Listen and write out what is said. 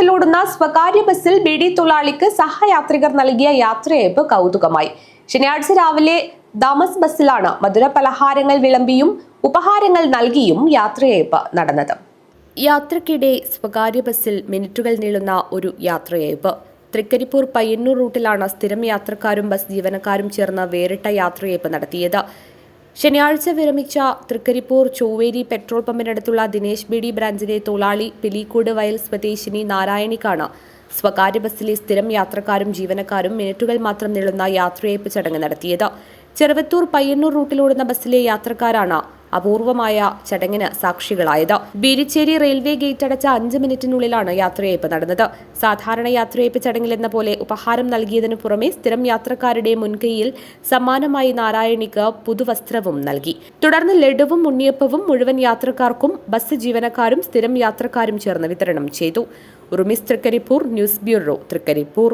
റൂട്ടിലോടുന്ന സ്വകാര്യ ബസ്സിൽ ബീഡി തൊഴിലാളിക്ക് സഹയാത്രികർ നൽകിയ യാത്രയയപ്പ് കൗതുകമായി. ശനിയാഴ്ച രാവിലെ ദാമസ് ബസ്സിലാണ് മധുര പലഹാരങ്ങൾ വിളമ്പിയും ഉപഹാരങ്ങൾ നൽകിയും യാത്രയയപ്പ് നടന്നത്. യാത്രക്കിടെ സ്വകാര്യ ബസ്സിൽ മിനിറ്റുകൾ നീളുന്ന ഒരു യാത്രയയപ്പ്. തൃക്കരിപ്പൂർ പയ്യന്നൂർ റൂട്ടിലാണ് സ്ഥിരം യാത്രക്കാരും ബസ് ജീവനക്കാരും ചേർന്ന് വേറിട്ട യാത്രയയപ്പ് നടത്തിയത്. ശനിയാഴ്ച വിരമിച്ച തൃക്കരിപ്പൂർ ചൊവ്വേരി പെട്രോൾ പമ്പിനടുത്തുള്ള ദിനേശ് ബീഡി ബ്രാഞ്ചിലെ തൊഴിലാളി പിലിക്കോട് വയൽ സ്വദേശിനി നാരായണിക്കാണ് സ്വകാര്യ ബസ്സിലെ സ്ഥിരം യാത്രക്കാരും ജീവനക്കാരും മിനിറ്റുകൾ മാത്രം നീളുന്ന യാത്രയയപ്പ് ചടങ്ങ് നടത്തിയത്. ചെറുവത്തൂർ പയ്യന്നൂർ റൂട്ടിലോടുന്ന ബസ്സിലെ യാത്രക്കാരാണ് അപൂർവമായ ചടങ്ങിന് സാക്ഷികളായത്. ബീരിച്ചേരി റെയിൽവേ ഗേറ്റ് അടച്ച 5 മിനിറ്റിനുള്ളിലാണ് യാത്രയയപ്പ് നടന്നത്. സാധാരണ യാത്രയയപ്പ് ചടങ്ങിലെന്ന പോലെ ഉപഹാരം നൽകിയതിനു പുറമെ സ്ഥിരം യാത്രക്കാരുടെ മുൻകൈയിൽ സമ്മാനമായി നാരായണിക്ക് പുതുവസ്ത്രവും നൽകി. തുടർന്ന് ലഡുവും ഉണ്ണിയപ്പവും മുഴുവൻ യാത്രക്കാർക്കും ബസ് ജീവനക്കാരും സ്ഥിരം യാത്രക്കാരും ചേർന്ന് വിതരണം ചെയ്തു. ഉറുമിസ് തൃക്കരിപ്പൂർ, ന്യൂസ് ബ്യൂറോ, തൃക്കരിപ്പൂർ.